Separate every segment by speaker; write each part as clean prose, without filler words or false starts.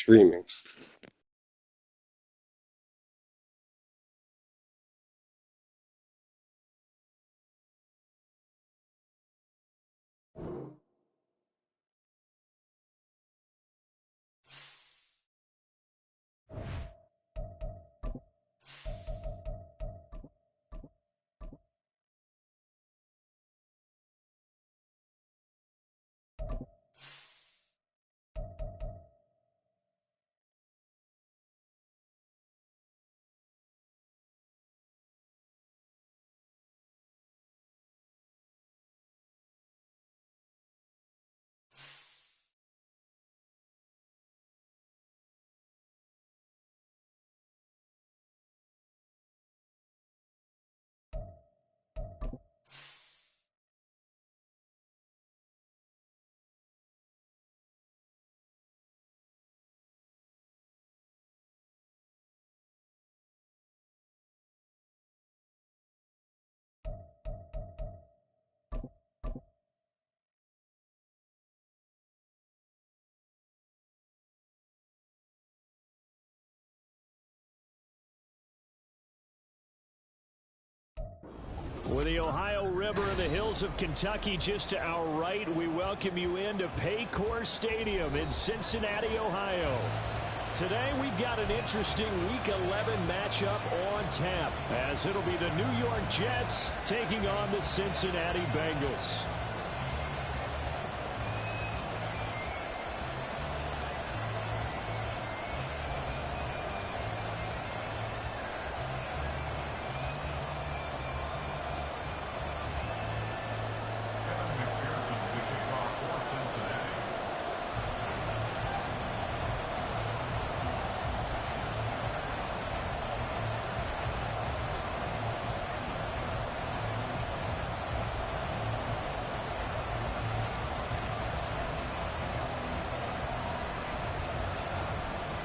Speaker 1: streaming.
Speaker 2: With the Ohio River and the hills of Kentucky just to our right, we welcome you into Paycor Stadium in Cincinnati, Ohio. Today we've got an interesting Week 11 matchup on tap, as it'll be the New York Jets taking on the Cincinnati Bengals.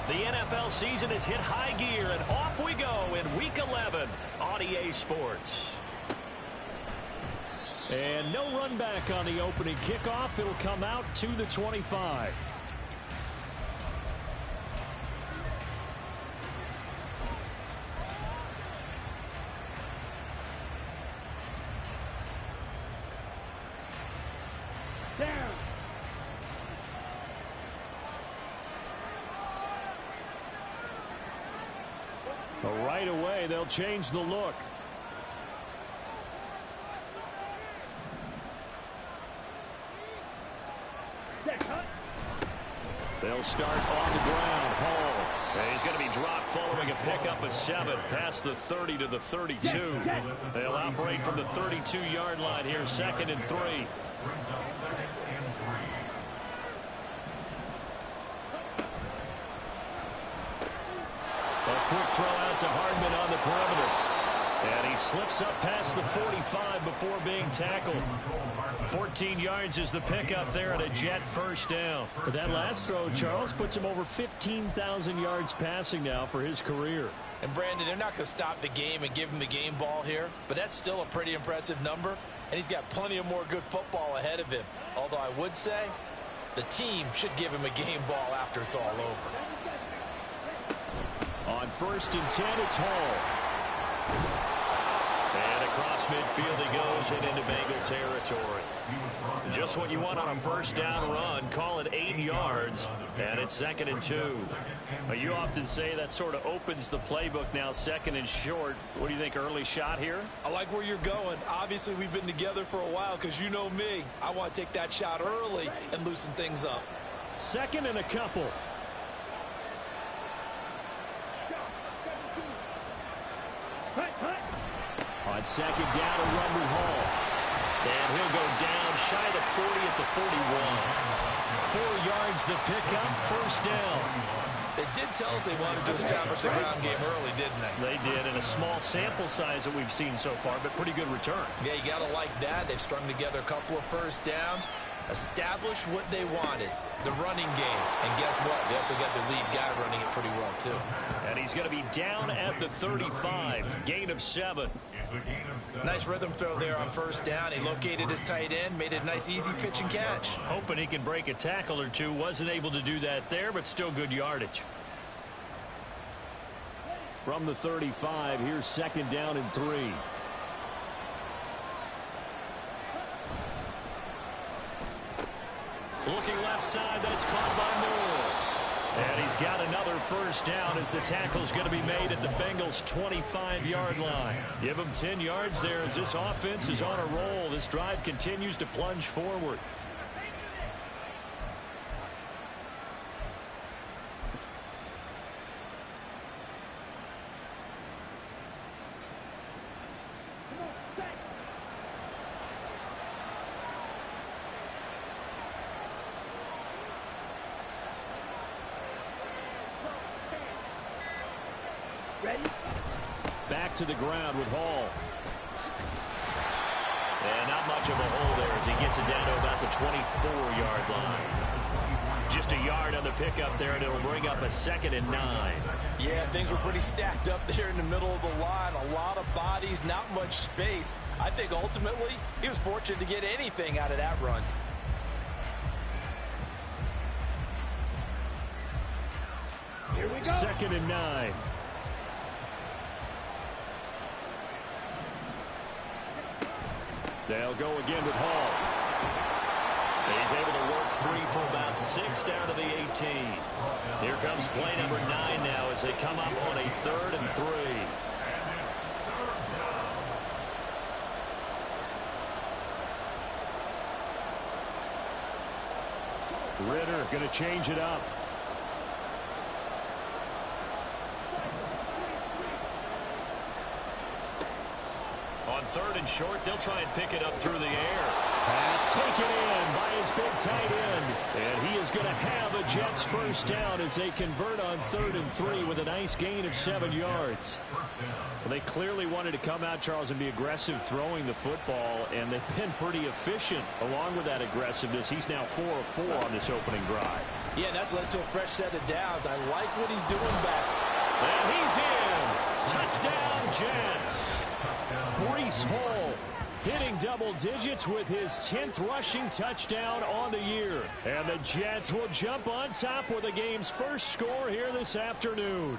Speaker 3: The NFL season has hit high gear, and off we go in Week 11 on EA Sports.
Speaker 2: And no run back on the opening kickoff. It'll come out to the 25. Right away, they'll change the look. They'll start on the ground. Hall. And he's going to be dropped following a pickup of 7 past the 30 to the 32. They'll operate from the 32-yard line here, 2nd and 3. A quick throw out to Hardman on the perimeter. And he slips up past the 45 before being tackled. 14 yards is the pickup there and a Jet first down. But that last throw, Charles, puts him over 15,000 yards passing now for his career.
Speaker 4: And Brandon, they're not going to stop the game and give him the game ball here, but that's still a pretty impressive number, and he's got plenty of more good football ahead of him. Although I would say the team should give him a game ball after it's all over.
Speaker 2: On 1st and 10, it's Hall. And across midfield he goes and into Bengal territory. Just what you want on a first down run. Call it 8 yards, and it's 2nd and 2. You often say that sort of opens the playbook now, 2nd and short. What do you think, early shot here?
Speaker 5: I like where you're going. Obviously, we've been together for a while because you know me. I want to take that shot early and loosen things up.
Speaker 2: 2nd and a couple. On 2nd down, a run to Hall. And he'll go down shy of the 40 at the 41. 4 yards the pickup, first down.
Speaker 5: They did tell us they wanted to establish the ground game early, didn't they?
Speaker 2: They did, in a small sample size that we've seen so far, but pretty good return.
Speaker 5: Yeah, you got to like that. They've strung together a couple of first downs. established what they wanted, the running game. And guess what? They also got the lead guy running it pretty well, too.
Speaker 3: And he's going to be down at the 35. Gain of 7.
Speaker 5: Nice rhythm throw there on first down. He located his tight end, made it a nice, easy pitch and catch.
Speaker 3: Hoping he can break a tackle or two. Wasn't able to do that there, but still good yardage. From the 35, here's 2nd down and 3. Looking left side, that's caught by Moore. And he's got another first down as the tackle's going to be made at the Bengals' 25-yard line. Give him 10 yards there as this offense is on a roll. This drive continues to plunge forward. Back to the ground with Hall. And not much of a hole there as he gets it down to about the 24-yard line. Just a yard on the pickup there, and it'll bring up a 2nd and 9.
Speaker 5: Yeah, things were pretty stacked up there in the middle of the line. A lot of bodies, not much space. I think ultimately he was fortunate to get anything out of that run.
Speaker 3: Here we go. 2nd and 9. They'll go again with Hall. He's able to work free for about 6 down to the 18. Here comes play number 9 now as they come up on a 3rd and 3. Ritter going to change it up. On 3rd and short, they'll try and pick it up through the air. Pass taken in by his big tight end. And he is going to have a Jets first down as they convert on 3rd and 3 with a nice gain of 7 yards. Well, they clearly wanted to come out, Charles, and be aggressive throwing the football, and they've been pretty efficient along with that aggressive,ness. He's now 4 of 4 on this opening drive.
Speaker 5: Yeah, and that's led to a fresh set of downs. I like what he's doing back.
Speaker 3: And he's in. Touchdown, Jets. Breece Hall hitting double digits with his 10th rushing touchdown on the year. And the Jets will jump on top with the game's first score here this afternoon.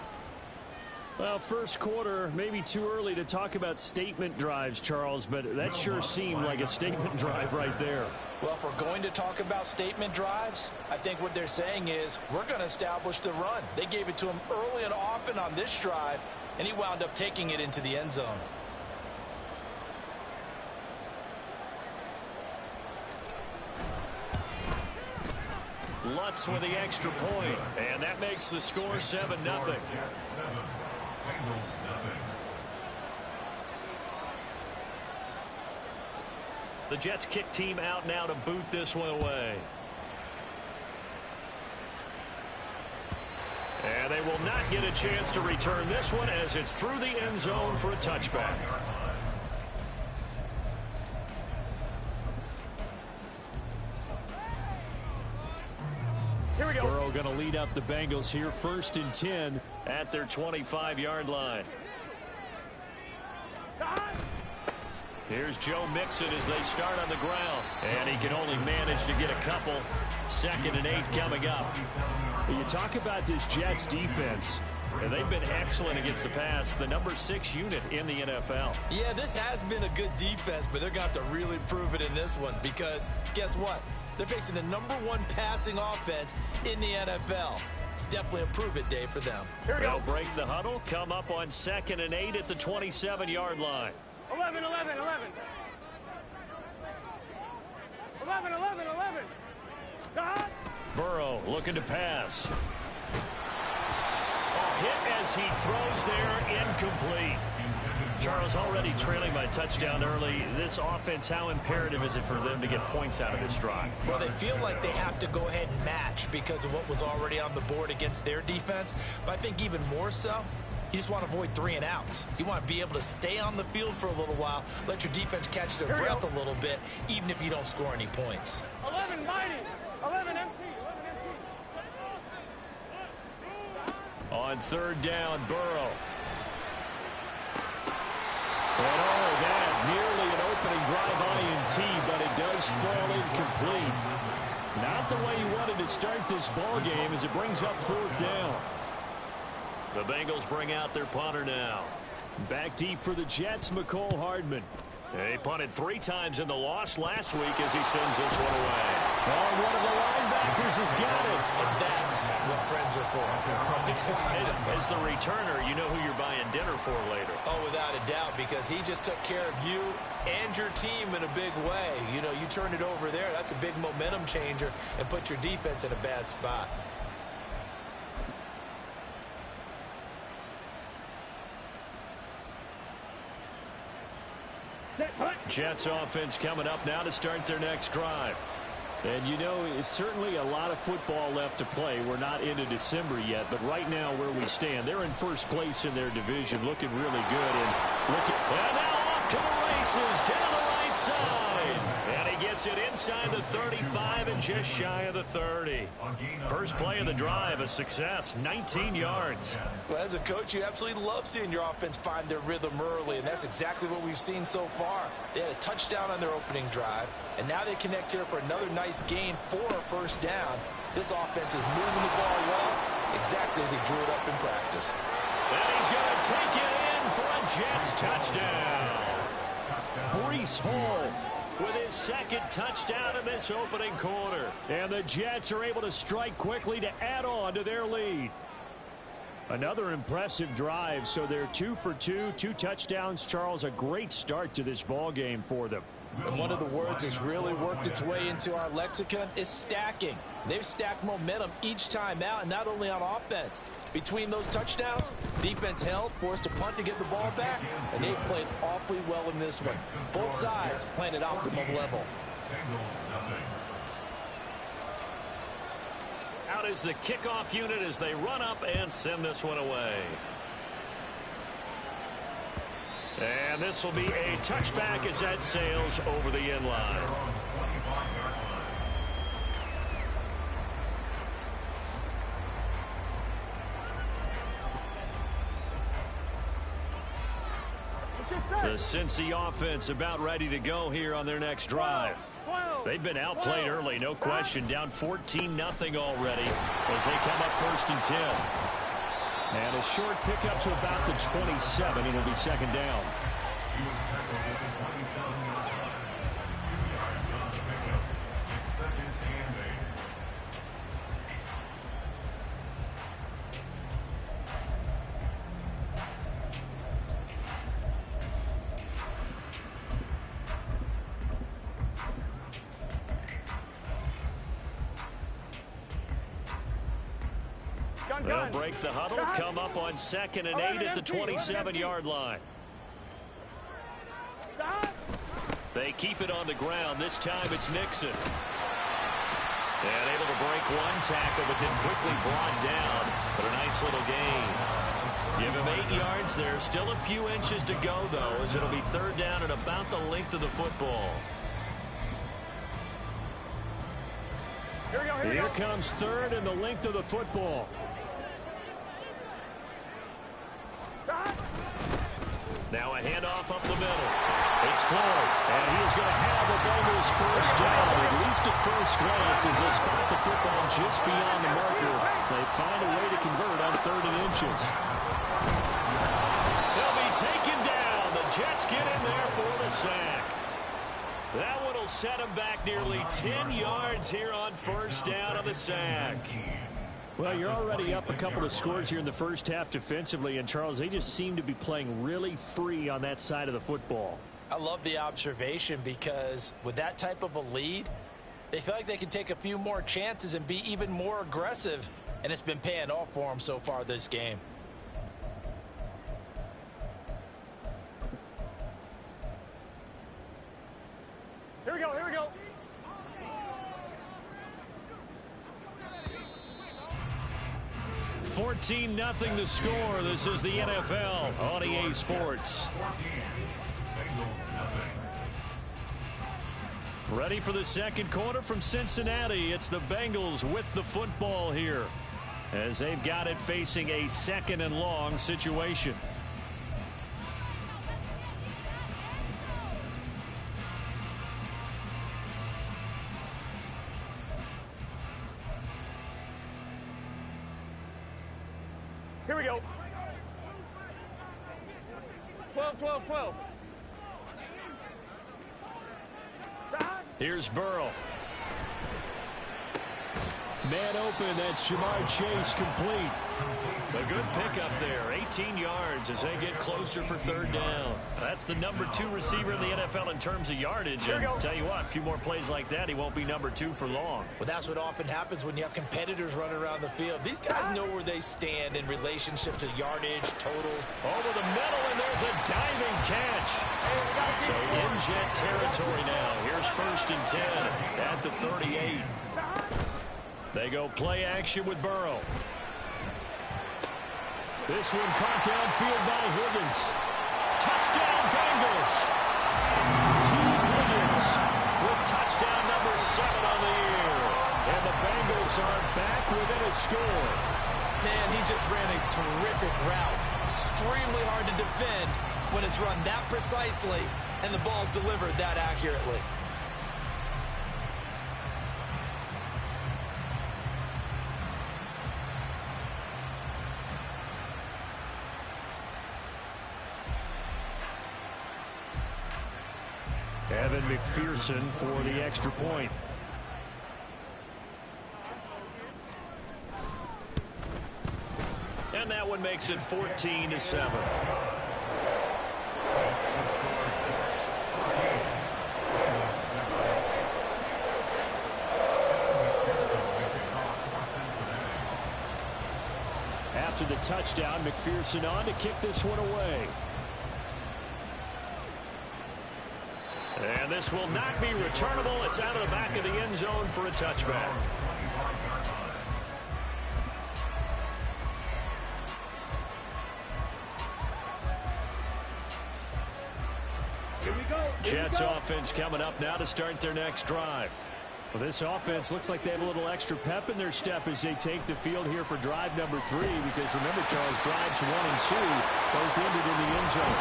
Speaker 3: Well, first quarter, maybe too early to talk about statement drives, Charles, but that sure seemed like a statement drive right there.
Speaker 5: Well, if we're going to talk about statement drives, I think what they're saying is we're going to establish the run. They gave it to him early and often on this drive, and he wound up taking it into the end zone.
Speaker 3: Lutz with the extra point, and that makes the score 7-0. The Jets kick team out now to boot this one away. And they will not get a chance to return this one as it's through the end zone for a touchback.
Speaker 2: Here we go.
Speaker 3: Burrow going to lead up the Bengals here, 1st and 10 at their 25-yard line. Here's Joe Mixon as they start on the ground. And he can only manage to get a couple. 2nd and 8 coming up. You talk about this Jets defense. And they've been excellent against the pass. The number 6 unit in the NFL.
Speaker 5: Yeah, this has been a good defense, but they're going to have to really prove it in this one. Because guess what? They're facing the number 1 passing offense in the NFL. It's definitely a prove-it day for them.
Speaker 3: They'll break the huddle, come up on 2nd and 8 at the 27-yard line.
Speaker 2: 11, 11, 11. 11, 11, 11. God.
Speaker 3: Burrow looking to pass. A hit as he throws there, incomplete. Charles, already trailing by touchdown early. This offense, how imperative is it for them to get points out of this drive?
Speaker 5: Well, they feel like they have to go ahead and match because of what was already on the board against their defense. But I think even more so, you just want to avoid 3 and outs. You want to be able to stay on the field for a little while, let your defense catch their breath a little bit, even if you don't score any points.
Speaker 2: 11,
Speaker 3: On third down, Burrow. And all of that, nearly an opening drive INT, but it does fall incomplete. Not the way you wanted to start this ball game as it brings up fourth down.
Speaker 2: The Bengals bring out their punter now.
Speaker 3: Back deep for the Jets, McCole Hardman.
Speaker 2: He punted 3 times in the loss last week as he sends this one away.
Speaker 3: Oh, one of the linebackers has got it.
Speaker 5: And that's what friends are for.
Speaker 2: As the returner, you know who you're buying dinner for later.
Speaker 5: Oh, without a doubt, because he just took care of you and your team in a big way. You know, you turned it over there. That's a big momentum changer and put your defense in a bad spot.
Speaker 3: Jets offense coming up now to start their next drive. And you know, it's certainly a lot of football left to play. We're not into December yet, but right now where we stand, they're in first place in their division, looking really good. And now off to the races, down the right side. And he gets it inside the 35 and just shy of the 30. First play of the drive, a success, 19 yards.
Speaker 5: Well, as a coach, you absolutely love seeing your offense find their rhythm early, and that's exactly what we've seen so far. They had a touchdown on their opening drive, and now they connect here for another nice gain for a first down. This offense is moving the ball well, exactly as he drew it up in practice.
Speaker 3: And he's going to take it in for a Jets touchdown. Breece Hall with his second touchdown in this opening quarter. And the Jets are able to strike quickly to add on to their lead. Another impressive drive, so they're 2 for 2, 2 touchdowns. Charles, a great start to this ball game for them.
Speaker 4: And one of the words that's really worked its way into our lexicon is stacking. They've stacked momentum each time out, and not only on offense. Between those touchdowns, defense held, forced a punt to get the ball back, and they played awfully well in this one. Both sides playing at optimum level.
Speaker 2: Out is the kickoff unit as they run up and send this one away. And this will be a touchback as that sails over the end line. The Cincy offense about ready to go here on their next drive. They've been outplayed early, no question. Down 14-0 already as they come up 1st and 10.
Speaker 3: And a short pickup to about the 27. It'll be second down.
Speaker 2: They'll break the huddle, come up on 2nd and 8 at the 27-yard line. They keep it on the ground. This time it's Nixon. And able to break one tackle, but then quickly brought down. But a nice little gain. Give him 8 yards there. Still a few inches to go, though, as it'll be 3rd down and about the length of the football.
Speaker 3: Here comes 3rd and the length of the football.
Speaker 2: Now a handoff up the middle.
Speaker 3: It's Floyd, and he is going to have the Bengals first down, at least at first glance, as they spot the football just beyond the marker. They find a way to convert on 3rd and inches.
Speaker 2: He'll be taken down. The Jets get in there for the sack. That one will set him back nearly 10 yards here on 1st down on the sack.
Speaker 3: Well, you're already up a couple of scores here in the first half defensively, and Charles, they just seem to be playing really free on that side of the football.
Speaker 4: I love the observation because with that type of a lead, they feel like they can take a few more chances and be even more aggressive, and it's been paying off for them so far this game.
Speaker 1: Here we go, here we go.
Speaker 3: $14-0 the score. This is the NFL on EA Sports. Ready for the second quarter from Cincinnati. It's the Bengals with the football here. as they've got it facing a 2nd and long situation.
Speaker 1: Here we go. 12, 12, 12.
Speaker 3: Here's Burrow. Man open, that's Jamar Chase, complete.
Speaker 2: A good pickup there, 18 yards as they get closer for 3rd down. That's the number 2 receiver in the NFL in terms of yardage. And tell you what, a few more plays like that, he won't be number 2 for long.
Speaker 5: Well, that's what often happens when you have competitors running around the field. These guys know where they stand in relationship to yardage, totals.
Speaker 3: Over the middle, and there's a diving catch.
Speaker 2: So in jet territory now. Here's 1st and 10 at the 38.
Speaker 3: They go play action with Burrow. This one caught downfield by Higgins. Touchdown, Bengals. T. Higgins with touchdown number 7 on the year. And the Bengals are back within a score.
Speaker 5: Man, he just ran a terrific route. Extremely hard to defend when it's run that precisely and the ball's delivered that accurately.
Speaker 3: Evan McPherson for the extra point.
Speaker 2: And that one makes it 14-7.
Speaker 3: After the touchdown, McPherson on to kick this one away.
Speaker 2: And this will not be returnable. It's out of the back of the end zone for a touchback. Jets offense coming up now to start their next drive.
Speaker 3: Well, this offense looks like they have a little extra pep in their step as they take the field here for drive number 3, because remember, Charles, drives 1 and 2 both ended in the end zone.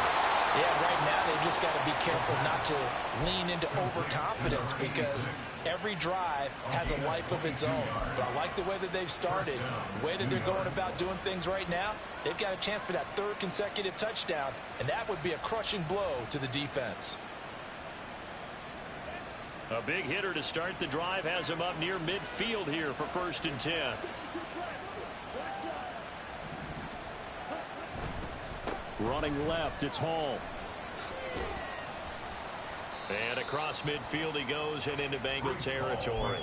Speaker 5: Yeah, right now they've just got to be careful not to lean into overconfidence, because every drive has a life of its own. But I like the way that they've started, the way that they're going about doing things right now. They've got a chance for that 3rd consecutive touchdown, and that would be a crushing blow to the defense.
Speaker 2: A big hitter to start the drive has him up near midfield here for 1st and 10.
Speaker 3: Running left, it's Hall.
Speaker 2: And across midfield he goes and into Bengal territory.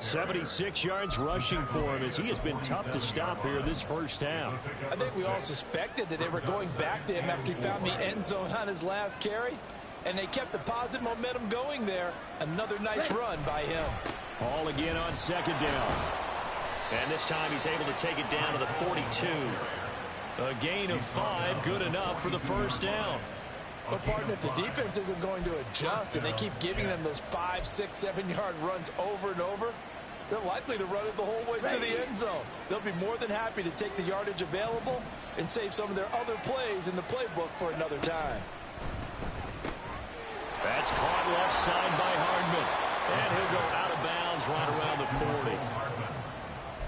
Speaker 3: 76 yards rushing for him as he has been tough to stop here this first half.
Speaker 5: I think we all suspected that they were going back to him after he found the end zone on his last carry, and they kept the positive momentum going there. Another nice run by him.
Speaker 3: Hall again on 2nd down.
Speaker 2: And this time he's able to take it down to the 42. A gain of 5, good enough for the 1st down.
Speaker 5: But, partner, if the defense isn't going to adjust and they keep giving them those 5, 6, 7-yard runs over and over, they're likely to run it the whole way to the end zone. They'll be more than happy to take the yardage available and save some of their other plays in the playbook for another time.
Speaker 2: That's caught left side by Hardman. And he'll go out of bounds right around the 40.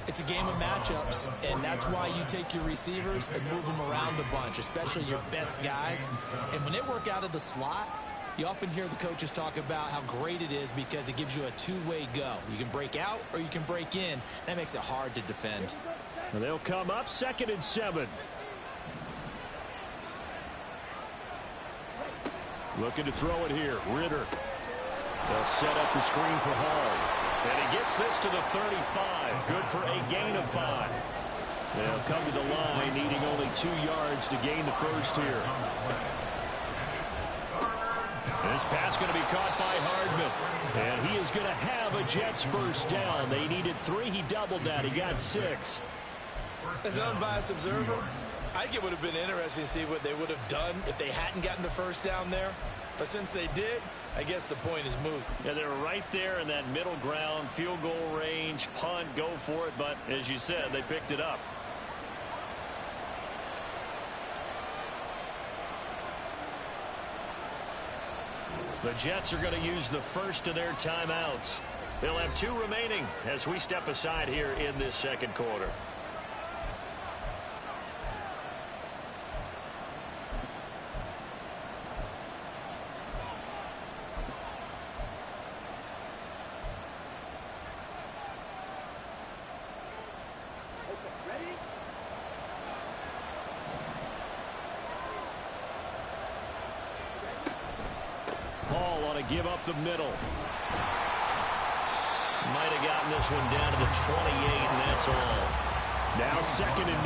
Speaker 5: It's a game of matchups, and that's why you take your receivers and move them around a bunch, especially your best guys. And when they work out of the slot, you often hear the coaches talk about how great it is because it gives you a two-way go. You can break out or you can break in. That makes it hard to defend.
Speaker 3: And they'll come up 2nd and 7. Looking to throw it here. Ritter. They'll set up the screen for Hall.
Speaker 2: And he gets this to the 35. Good for a gain of 5.
Speaker 3: They'll come to the line, needing only 2 yards to gain the first here.
Speaker 2: This pass going to be caught by Hardman.
Speaker 3: And he is going to have a Jets first down. They needed 3. He doubled that. He got 6.
Speaker 5: As an unbiased observer, I think it would have been interesting to see what they would have done if they hadn't gotten the first down there. But since they did, I guess the point is moot.
Speaker 2: Yeah, they were right there in that middle ground, field goal range, punt, go for it. But as you said, they picked it up. The Jets are going to use the first of their timeouts. They'll have 2 remaining as we step aside here in this second quarter.
Speaker 3: Hall on a give up the middle.
Speaker 2: Might have gotten this one down to the 28, and that's all.
Speaker 3: Now 2nd and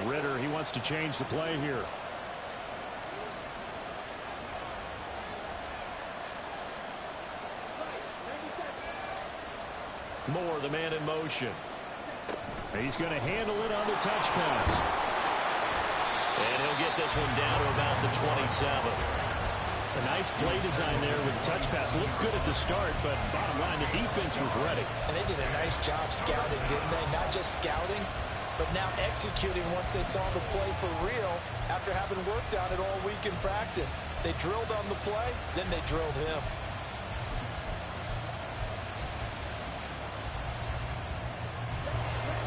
Speaker 3: 9. Ritter, he wants to change the play here. Moore, the man in motion. He's going to handle it on the touch pass.
Speaker 2: And he'll get this one down to about the 27.
Speaker 3: A nice play design there with the touch pass. Looked good at the start, but bottom line, the defense was ready.
Speaker 5: And they did a nice job scouting, didn't they? Not just scouting, but now executing once they saw the play for real after having worked on it all week in practice. They drilled on the play, then they drilled him.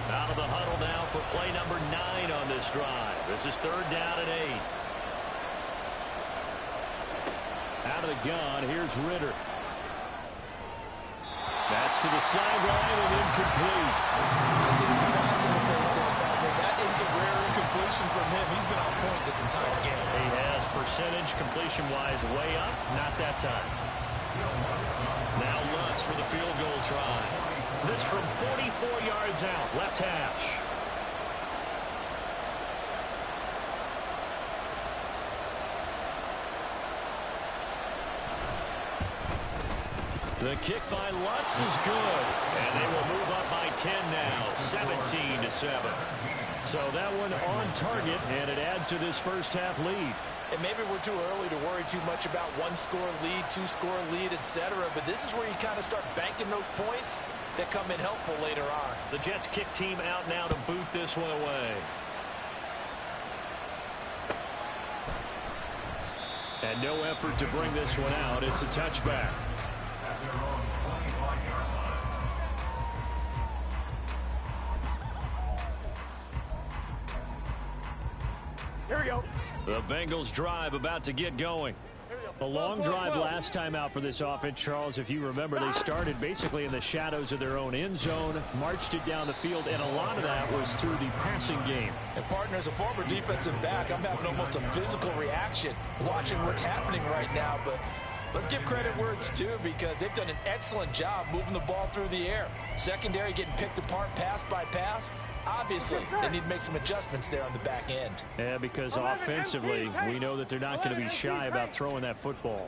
Speaker 2: Out of the huddle now for play number 9 on this drive. This is 3rd down and 8.
Speaker 3: Out of the gun, here's Ritter. That's to the sideline and incomplete.
Speaker 5: I see the surprise in the face there, partner. That is a rare incompletion from him. He's been on point this entire game.
Speaker 2: He has percentage completion-wise way up. Not that time. Now Lutz for the field goal try. This from 44 yards out, left hash. The kick by Lutz is good. And they will move up by 10 now, 17-7. So that one on target, and it adds to this first half lead.
Speaker 5: And maybe we're too early to worry too much about 1-score lead, 2-score lead, etc. But this is where you kind of start banking those points that come in helpful later on.
Speaker 2: The Jets kick team out now to boot this one away.
Speaker 3: And no effort to bring this one out. It's a touchback.
Speaker 1: Here we go.
Speaker 3: The Bengals drive about to get going. A long drive last time out for this offense, Charles. If you remember, they started basically in the shadows of their own end zone, marched it down the field, and a lot of that was through the passing game.
Speaker 5: And partner, as a former defensive back, I'm having almost a physical reaction watching what's happening right now. But let's give credit where it's due, because they've done an excellent job moving the ball through the air. Secondary getting picked apart pass by pass. Obviously, they need to make some adjustments there on the back end.
Speaker 3: Yeah, because offensively, we know that they're not going to be shy about throwing that football.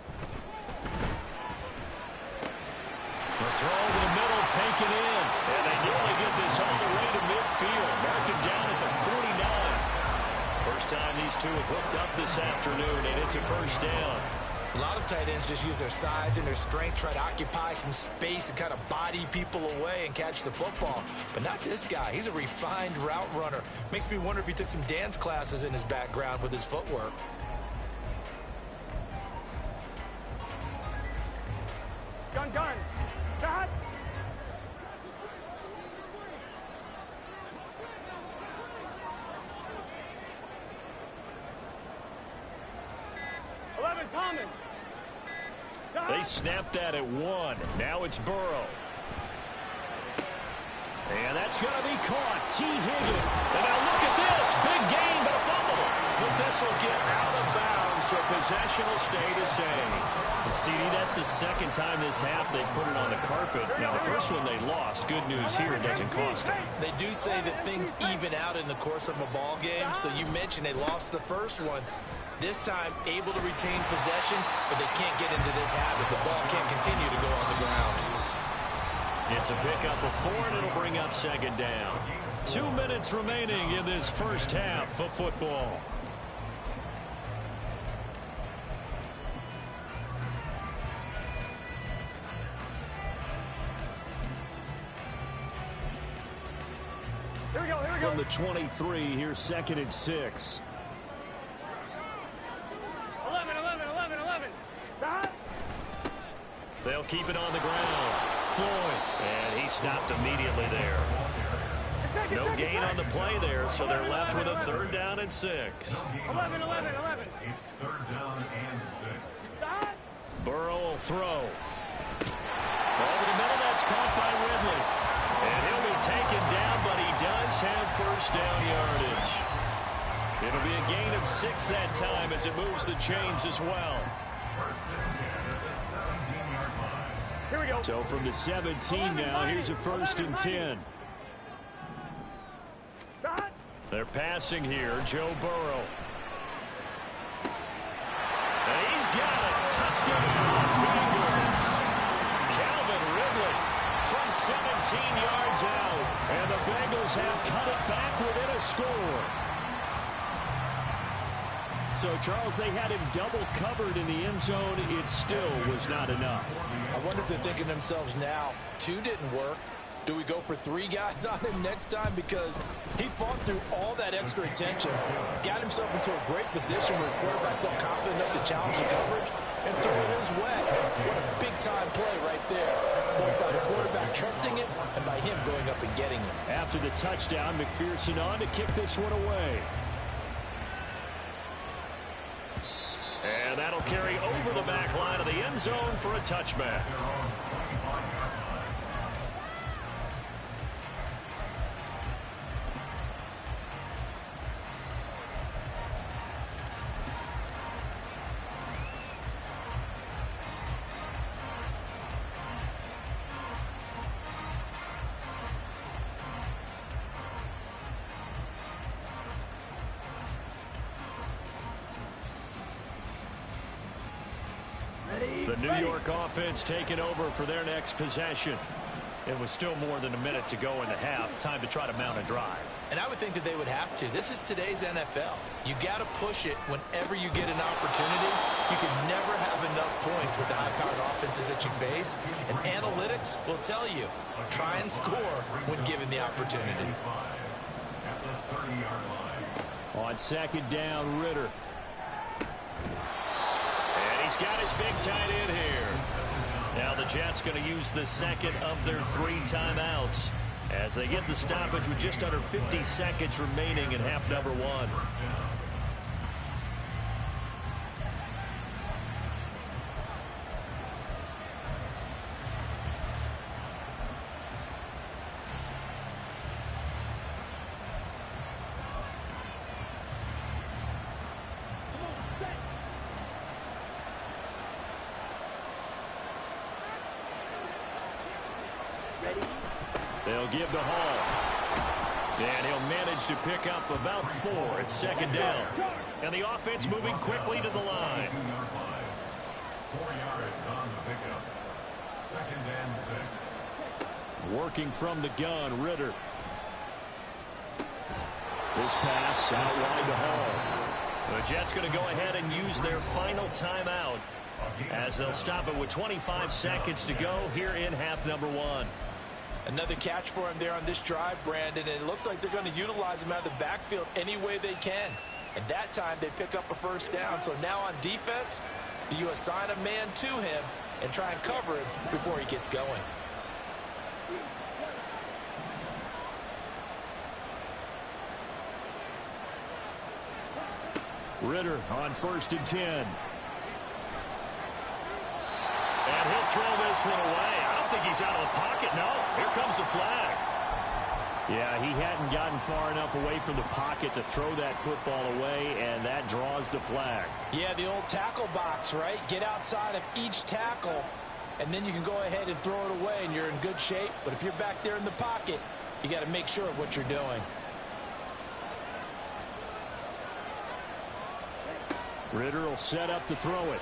Speaker 2: The throw over the middle, taken in. And they nearly get this all the way to midfield. Mark him down at the 49. First time these two have hooked up this afternoon, and it's a first down.
Speaker 5: A lot of tight ends just use their size and their strength, try to occupy some space and kind of body people away and catch the football. But not this guy. He's a refined route runner. Makes me wonder if he took some dance classes in his background with his footwork.
Speaker 1: Gun. Got. Thomas.
Speaker 3: They snapped that at 1. Now it's Burrow. And that's going to be caught. T. Higgins. And now look at this. Big gain, but a fumble. But this will get out of bounds, so possession will stay the same. And CD, that's the second time this half they put it on the carpet. Now, the first one they lost. Good news here, it doesn't cost them.
Speaker 5: They do say that things even out in the course of a ball game. So you mentioned they lost the first one. This time, able to retain possession, but they can't get into this habit. The ball can't continue to go on the ground.
Speaker 2: It's a pickup of 4, and it'll bring up second down.
Speaker 3: 2 minutes remaining in this first half of football.
Speaker 1: Here we go, here we go.
Speaker 3: From the 23, here's 2nd and 6.
Speaker 1: 11.
Speaker 2: They'll keep it on the ground. Floyd, and he stopped immediately there. No gain on the play there, so they're left with a 3rd down and 6.
Speaker 1: 11.
Speaker 6: It's 3rd down and 6.
Speaker 2: Burrow will throw. Over the middle, that's caught by Ridley. And he'll be taken down, but he does have 1st down yardage. It'll be a gain of 6 that time as it moves the chains as well.
Speaker 1: Here we go.
Speaker 3: So from the 17 now, here's a 1st and 10.
Speaker 2: They're passing here, Joe Burrow. And he's got it. Touchdown, Bengals. Calvin Ridley from 17 yards out.
Speaker 3: And the Bengals have cut it back within a score. So, Charles, they had him double covered in the end zone. It still was not enough.
Speaker 4: I wonder if they're thinking to themselves now, 2 didn't work. Do we go for 3 guys on him next time? Because he fought through all that extra attention, got himself into a great position where his quarterback felt confident enough to challenge the coverage and throw it his way. What a big-time play right there, both by the quarterback trusting it and by him going up and getting it.
Speaker 3: After the touchdown, McPherson on to kick this one away.
Speaker 2: And that'll carry over the back line of the end zone for a touchback. The New York offense taking over for their next possession. It was still more than a minute to go in the half. Time to try to mount a drive.
Speaker 4: And I would think that they would have to. This is today's NFL. You got to push it whenever you get an opportunity. You can never have enough points with the high-powered offenses that you face. And analytics will tell you, try and score when given the opportunity.
Speaker 3: On 2nd down, Ritter.
Speaker 2: He's got his big tight end here. Now the Jets going to use the 2nd of their 3 timeouts as they get the stoppage with just under 50 seconds remaining in half number 1. They'll give to Hall. And he'll manage to pick up about 4 at 2nd down. And the offense moving quickly to the line.
Speaker 6: 4 yards on the pickup. 2nd and 6.
Speaker 3: Working from the gun, Ritter. This pass out wide to Hall.
Speaker 2: The Jets going to go ahead and use their final timeout as they'll stop it with 25 seconds to go here in half number 1.
Speaker 4: Another catch for him there on this drive, Brandon, and it looks like they're going to utilize him out of the backfield any way they can. And that time they pick up a 1st down. So now on defense, do you assign a man to him and try and cover him before he gets going?
Speaker 3: Ritter on 1st and 10.
Speaker 2: And he'll throw this one away. I don't think he's out of the pocket. No, here comes the flag.
Speaker 3: Yeah, he hadn't gotten far enough away from the pocket to throw that football away, and that draws the flag.
Speaker 4: Yeah, the old tackle box, right? Get outside of each tackle, and then you can go ahead and throw it away, and you're in good shape. But if you're back there in the pocket, you got to make sure of what you're doing.
Speaker 3: Ritter will set up to throw it.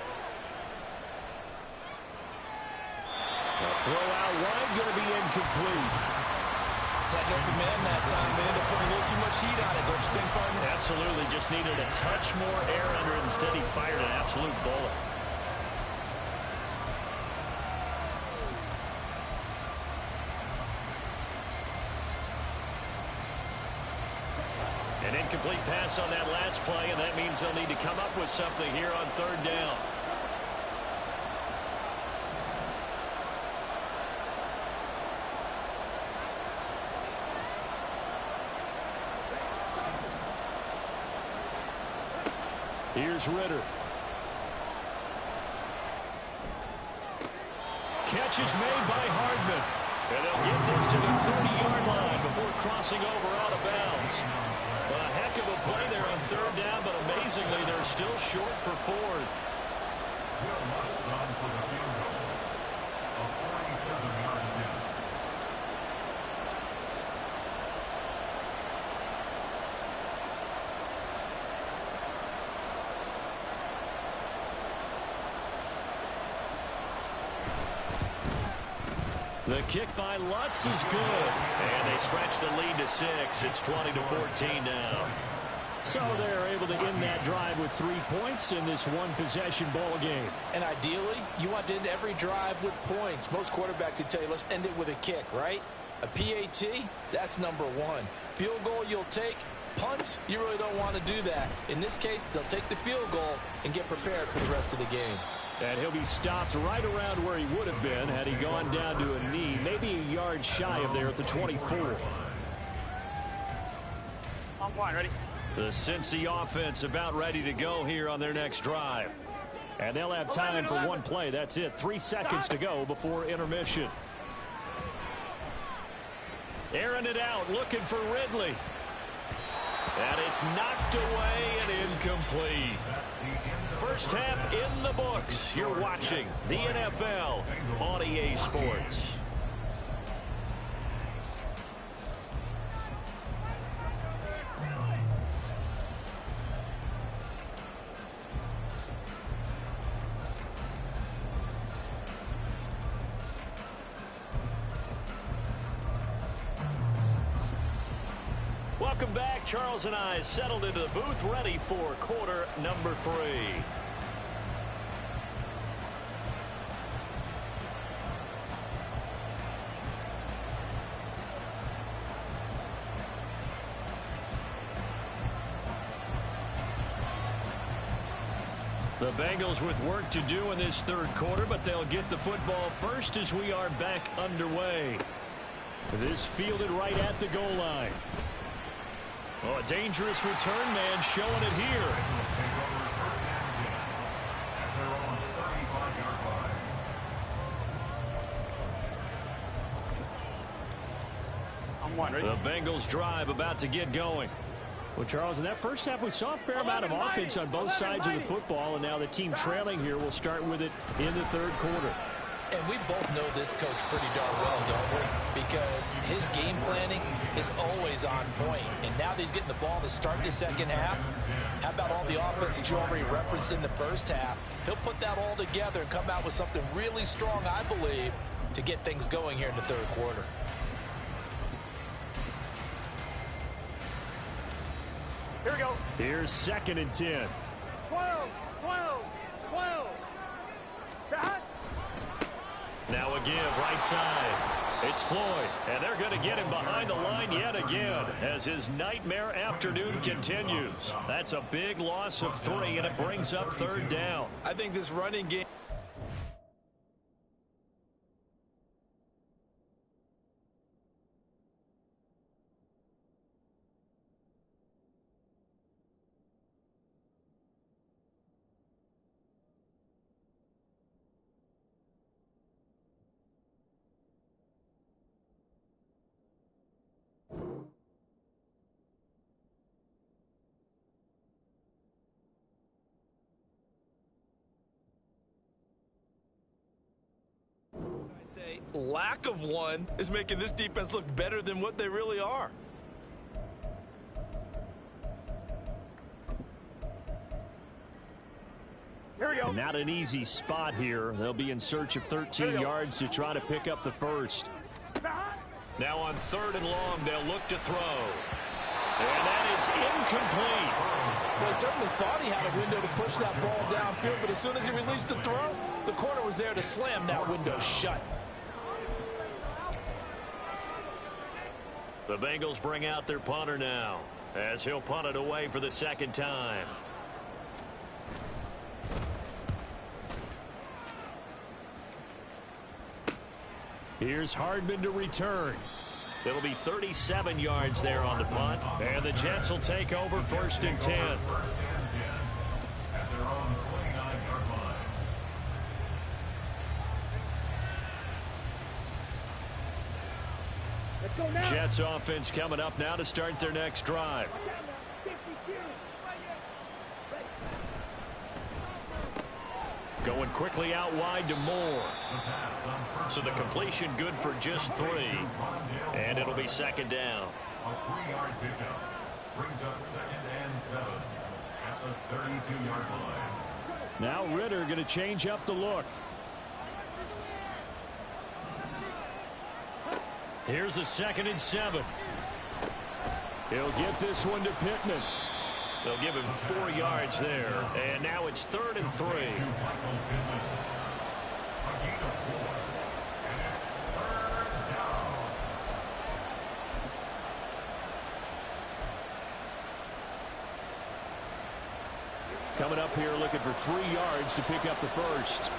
Speaker 3: The throw out wide, going to be incomplete.
Speaker 5: Had an open man that time. They ended up putting a little too much heat on it, don't you think, partner?
Speaker 3: Absolutely. Just needed a touch more air under it. Instead, he fired an absolute bullet. An incomplete pass on that last play, and that means they'll need to come up with something here on third down. Here's Ritter. Catch is made by Hardman. And they'll get this to the 30-yard line before crossing over out of bounds. Well, a heck of a play there on third down, but amazingly, they're still short for fourth.
Speaker 6: Will Lutz on for the field goal. A 47-yard attempt.
Speaker 3: The kick by Lutz is good.
Speaker 2: And they stretch the lead to 6. It's 20-14 now.
Speaker 3: So they're able to end that drive with 3 points in this one-possession ball game.
Speaker 5: And ideally, you want to end every drive with points. Most quarterbacks would tell you, let's end it with a kick, right? A PAT, that's number one. Field goal you'll take. Punts, you really don't want to do that. In this case, they'll take the field goal and get prepared for the rest of the game.
Speaker 3: And he'll be stopped right around where he would have been had he gone down to a knee, maybe a yard shy of there at the 24.
Speaker 1: On point, ready?
Speaker 2: The Cincy offense about ready to go here on their next drive.
Speaker 3: And they'll have time for one play. That's it. 3 seconds to go before intermission.
Speaker 2: Airing it out, looking for Ridley. And it's knocked away and incomplete. First half in the books. You're watching the NFL on EA Sports. Welcome back. Charles and I settled into the booth, ready for quarter number 3. The Bengals with work to do in this third quarter, but they'll get the football first as we are back underway.
Speaker 3: This fielded right at the goal line.
Speaker 2: Oh, a dangerous return man showing it here.
Speaker 1: On one, ready?
Speaker 2: The Bengals drive about to get going.
Speaker 3: Well, Charles, in that first half, we saw a fair amount of offense on both sides of the football, and now the team trailing here will start with it in the third quarter.
Speaker 5: And we both know this coach pretty darn well, don't we? Because his game planning is always on point. And now that he's getting the ball to start the second half, how about all the offense that you already referenced in the first half? He'll put that all together and come out with something really strong, I believe, to get things going here in the third quarter.
Speaker 1: Here we go.
Speaker 3: Here's 2nd and 10.
Speaker 1: 12, 12, 12. Shot.
Speaker 2: Now a give right side. It's Floyd, and they're going to get him behind the line yet again as his nightmare afternoon continues. That's a big loss of 3, and it brings up third down.
Speaker 5: I think this running game... lack of one is making this defense look better than what they really are.
Speaker 1: Here we go.
Speaker 3: Not an easy spot here. They'll be in search of 13 yards to try to pick up the first.
Speaker 2: Now on 3rd and long, they'll look to throw. And that is incomplete.
Speaker 5: Well, he certainly thought he had a window to push that ball downfield, but as soon as he released the throw, the corner was there to slam that window shut.
Speaker 2: The Bengals bring out their punter now, as he'll punt it away for the 2nd time.
Speaker 3: Here's Hardman to return.
Speaker 2: It'll be 37 yards there on the punt, and the Jets will take over 1st and 10.
Speaker 6: At their own 29-yard line.
Speaker 3: Jets offense coming up now to start their next drive. Going quickly out wide to Moore.
Speaker 2: So the completion good for just 3, and it'll be 2nd down.
Speaker 6: A 3-yard pickup brings up 2nd and 7 at the 32-yard line.
Speaker 3: Now Ritter going to change up the look. Here's a 2nd and 7. He'll get this one to Pittman.
Speaker 2: They'll give him 4 yards there, and now it's 3rd and 3.
Speaker 3: Coming up here looking for 3 yards to pick up the 1st.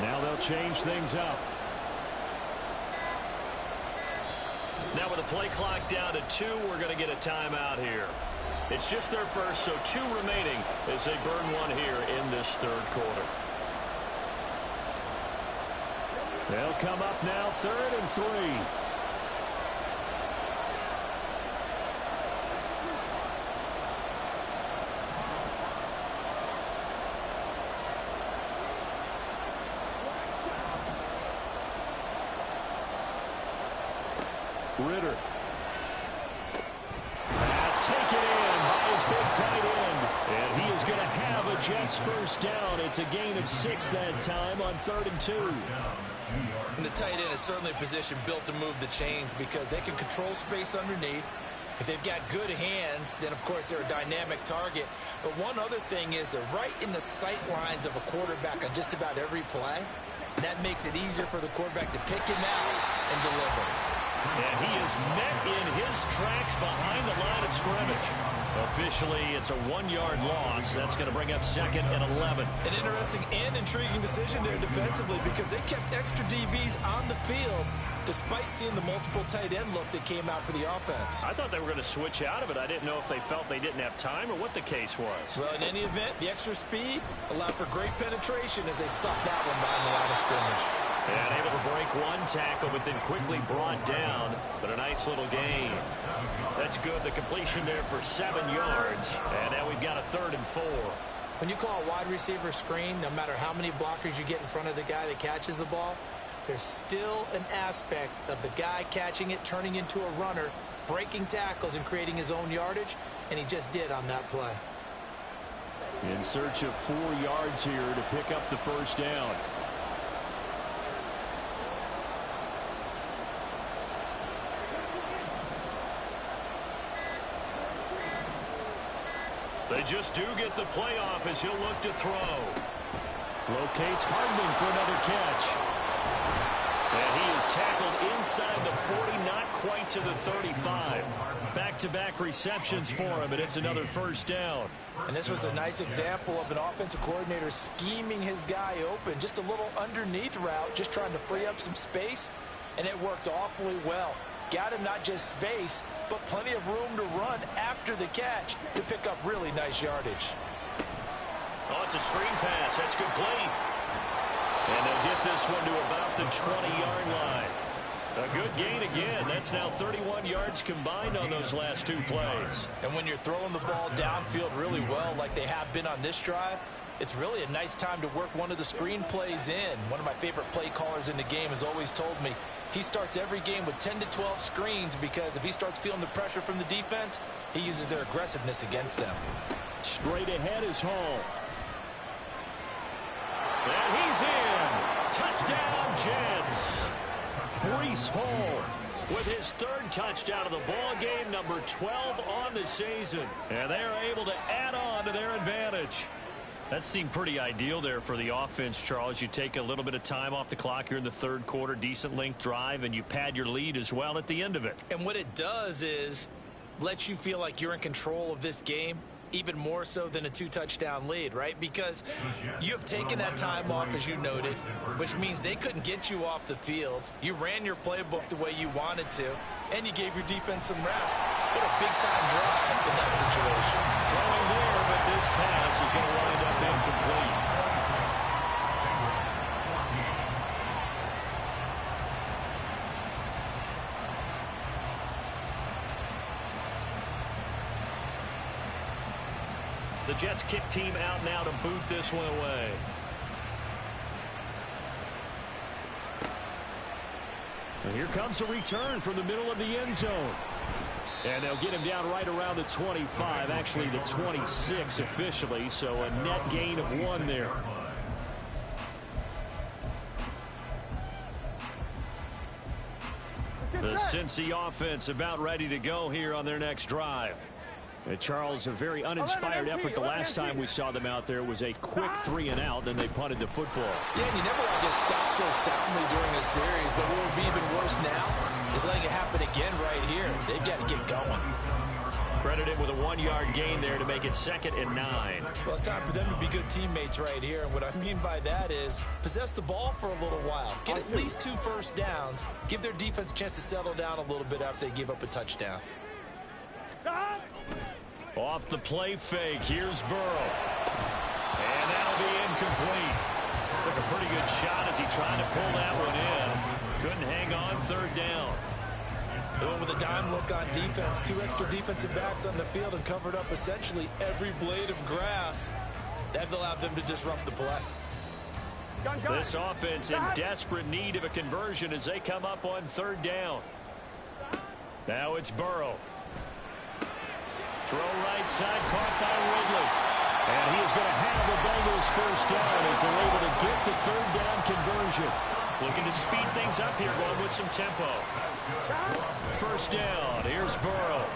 Speaker 3: Now they'll change things up.
Speaker 2: Now with the play clock down to 2, we're going to get a timeout here. It's just their first, so 2 remaining as they burn one here in this 3rd quarter.
Speaker 3: They'll come up now 3rd and 3. Ritter. Pass taken in by his big tight end. And he is going to have a Jets 1st down. It's a gain of 6 that time on 3rd and 2.
Speaker 5: And the tight end is certainly a position built to move the chains because they can control space underneath. If they've got good hands, then of course they're a dynamic target. But one other thing is they're right in the sight lines of a quarterback on just about every play. And that makes it easier for the quarterback to pick him out and deliver.
Speaker 2: And he is met in his tracks behind the line of scrimmage. Officially, it's a 1-yard loss. That's going to bring up 2nd and 11.
Speaker 5: An interesting and intriguing decision there defensively because they kept extra DBs on the field despite seeing the multiple tight end look that came out for the offense.
Speaker 2: I thought they were going to switch out of it. I didn't know if they felt they didn't have time or what the case was.
Speaker 5: Well, in any event, the extra speed allowed for great penetration as they stopped that one behind the line of scrimmage.
Speaker 2: And able to break one tackle, but then quickly brought down. But a nice little gain. That's good. The completion there for 7 yards. And now we've got a 3rd and 4.
Speaker 5: When you call a wide receiver screen, no matter how many blockers you get in front of the guy that catches the ball, there's still an aspect of the guy catching it, turning into a runner, breaking tackles and creating his own yardage, and he just did on that play.
Speaker 3: In search of 4 yards here to pick up the 1st down.
Speaker 2: They just do get the playoff as he'll look to throw.
Speaker 3: Locates Hardman for another catch.
Speaker 2: And he is tackled inside the 40, not quite to the 35.
Speaker 3: Back-to-back receptions for him, and it's another 1st down.
Speaker 5: And this was a nice example of an offensive coordinator scheming his guy open. Just a little underneath route, just trying to free up some space, and it worked awfully well. Got him not just space, but plenty of room to run after the catch to pick up really nice yardage.
Speaker 2: Oh, it's a screen pass. That's complete. And they'll get this one to about the 20-yard line. A good gain again. That's now 31 yards combined on those last 2 plays.
Speaker 5: And when you're throwing the ball downfield really well like they have been on this drive, it's really a nice time to work one of the screen plays in. One of my favorite play callers in the game has always told me he starts every game with 10 to 12 screens because if he starts feeling the pressure from the defense, he uses their aggressiveness against them.
Speaker 3: Straight ahead is Hall.
Speaker 2: And he's in.
Speaker 3: Touchdown, Jets. Brees Hall with his third touchdown of the ball game, number 12 on the season. And they are able to add on to their advantage. That seemed pretty ideal there for the offense, Charles. You take a little bit of time off the clock here in the third quarter, decent length drive, and you pad your lead as well at the end of it.
Speaker 5: And what it does is let you feel like you're in control of this game, even more so than a 2-touchdown lead, right? Because you have taken that time off, as you noted, which means they couldn't get you off the field. You ran your playbook the way you wanted to, and you gave your defense some rest. What a big-time drive in that situation.
Speaker 3: Throwing there, but this pass is going to wind up incomplete. The Jets kick team out now to boot this one away. And here comes a return from the middle of the end zone. And they'll get him down right around the 25, actually the 26 officially, so a net gain of 1 there. The Cincy offense about ready to go here on their next drive. Charles, a very uninspired effort the last time we saw them out there. Was a quick 3-and-out, then they punted the football.
Speaker 5: Yeah, and you never want to get stopped so soundly during a series, but what would be even worse now is letting it happen again right here. They've got to get going.
Speaker 3: Credited with a 1-yard gain there to make it 2nd and 9.
Speaker 5: Well, it's time for them to be good teammates right here, and what I mean by that is possess the ball for a little while. Get at least 2 first downs. Give their defense a chance to settle down a little bit after they give up a touchdown.
Speaker 3: Off the play fake, here's Burrow. And that'll be incomplete. Took a pretty good shot as he tried to pull that one in. Couldn't hang on, 3rd down.
Speaker 5: Going with a dime look on defense. 2 extra defensive backs on the field and covered up essentially every blade of grass. That allowed them to disrupt the play.
Speaker 3: This offense in desperate need of a conversion as they come up on 3rd down. Now it's Burrow. Throw right side, caught by Ridley. And he is going to have the Bengals first down as they're able to get the 3rd down conversion. Looking to speed things up here, going with some tempo. First down, here's Burrow.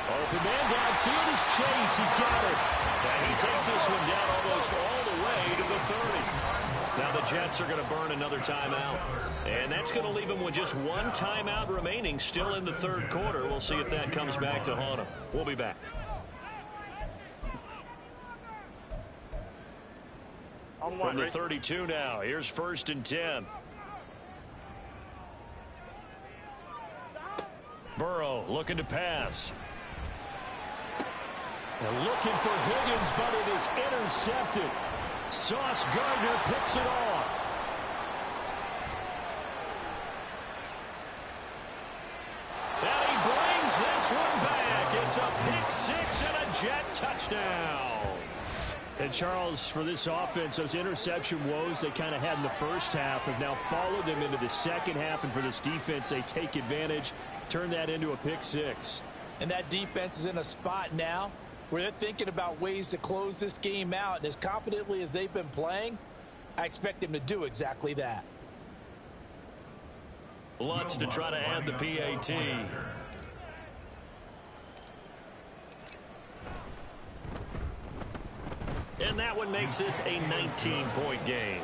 Speaker 3: Open man downfield is Chase, he's got it. And he takes this one down almost all the way to the 30. Now the Jets are going to burn another timeout. And that's going to leave them with just 1 timeout remaining still in the 3rd quarter. We'll see if that comes back to haunt them. We'll be back. From the 32 now, here's 1st and 10. Burrow looking to pass. They're looking for Higgins, but it is intercepted. Sauce Gardner picks it off. And he brings this one back. It's a pick 6 and a Jet touchdown. And Charles, for this offense, those interception woes they kind of had in the first half have now followed them into the second half. And for this defense, they take advantage, turn that into a pick 6.
Speaker 5: And that defense is in a spot now where they're thinking about ways to close this game out. And as confidently as they've been playing, I expect them to do exactly that.
Speaker 3: Lutz to try to add the PAT. And that one makes this a 19-point game.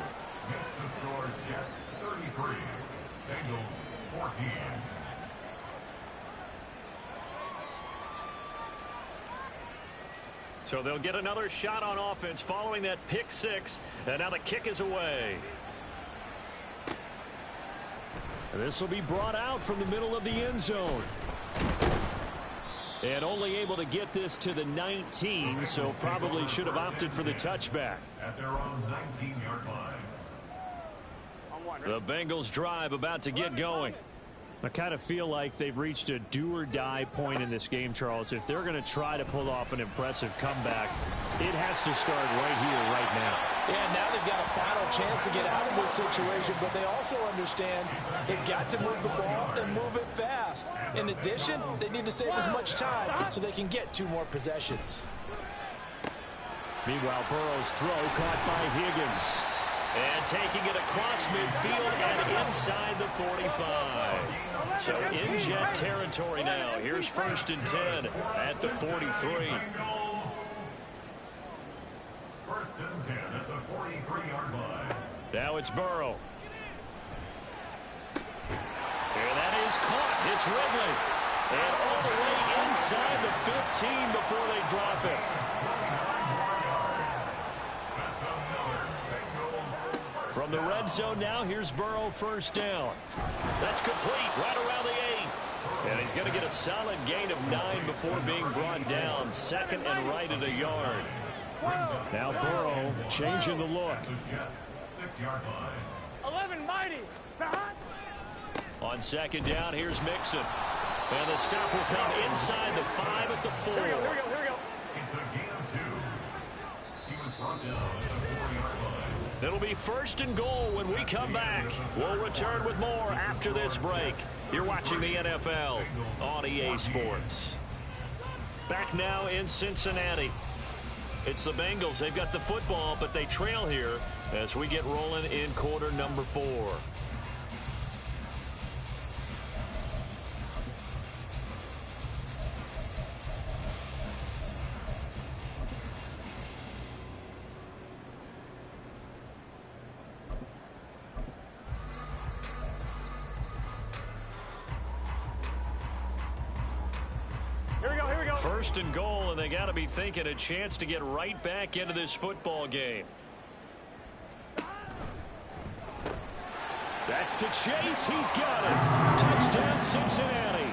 Speaker 6: Makes the score Jets 33, Bengals 14.
Speaker 3: So they'll get another shot on offense following that pick 6. And now the kick is away. This will be brought out from the middle of the end zone. And only able to get this to the 19, so probably should have opted for the touchback.
Speaker 6: At their own 19-yard line.
Speaker 3: The Bengals drive about to get going. I kind of feel like they've reached a do-or-die point in this game, Charles. If they're going to try to pull off an impressive comeback, it has to start right here, right now.
Speaker 5: Yeah, now they've got a final chance to get out of this situation, but they also understand they've got to move the ball and move it fast. In addition, they need to save as much time so they can get 2 more possessions.
Speaker 3: Meanwhile, Burrow's throw caught by Higgins.
Speaker 2: And taking it across midfield and inside the 45. So in jet territory now. Here's 1st and 10 at the 43.
Speaker 6: 1st and 10 at the 43-yard line.
Speaker 3: Now it's Burrow.
Speaker 2: And that is caught. It's Ridley. And all the way inside the 15 before they drop it. From the red zone now, here's Burrow, 1st down. That's complete right around the 8. And he's going to get a solid gain of 9 before being brought down. 2nd and right at a yard.
Speaker 3: Now Burrow changing the look.
Speaker 6: 6-yard line.
Speaker 1: 11 mighty. Behind.
Speaker 2: On 2nd down, here's Mixon. And the stop will come inside the 5 at the 4.
Speaker 1: Here we go.
Speaker 6: It's a gain of 2. He was brought down at the 4-yard line.
Speaker 2: It'll be 1st and goal when we come back. We'll return with more after this break. You're watching the NFL on EA Sports. Back now in Cincinnati. It's the Bengals. They've got the football, but they trail here as we get rolling in quarter number 4.
Speaker 1: Here we go.
Speaker 2: 1st and goal, and they got to be thinking a chance to get right back into this football game.
Speaker 3: That's to Chase. He's got it. Touchdown, Cincinnati.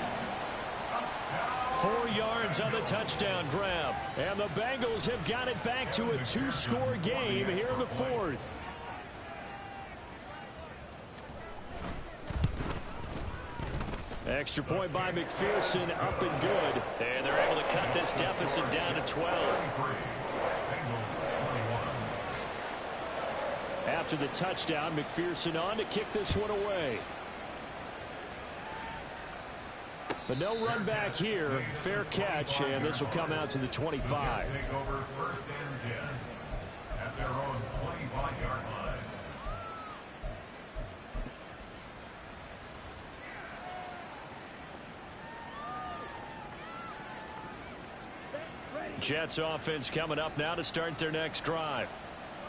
Speaker 2: 4 yards on the touchdown grab.
Speaker 3: And the Bengals have got it back to a 2-score game here in the 4th. Extra point by McPherson, up and good.
Speaker 2: And they're able to cut this deficit down to 12.
Speaker 3: After the touchdown, McPherson on to kick this one away. But no run back here. Fair catch, and this will come out to the 25.
Speaker 6: Take over 1st and 10 at their own 25-yard line.
Speaker 2: Jets offense coming up now to start their next drive.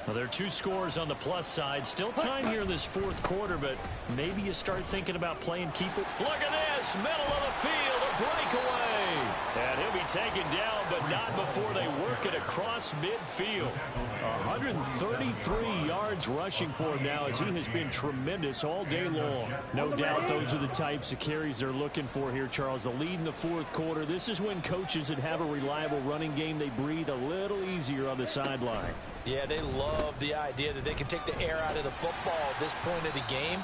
Speaker 2: Well, there are 2 scores on the plus side. Still time here in this 4th quarter, but maybe you start thinking about playing keeper. Look at this, middle of the field, a breakaway. And he'll be taken down, but not before they work it across midfield.
Speaker 3: 133 yards rushing for him now, as he has been tremendous all day long. No doubt those are the types of carries they're looking for here, Charles. The lead in the 4th quarter. This is when coaches that have a reliable running game, they breathe a little easier on the sideline.
Speaker 5: Yeah, they love the idea that they can take the air out of the football at this point of the game.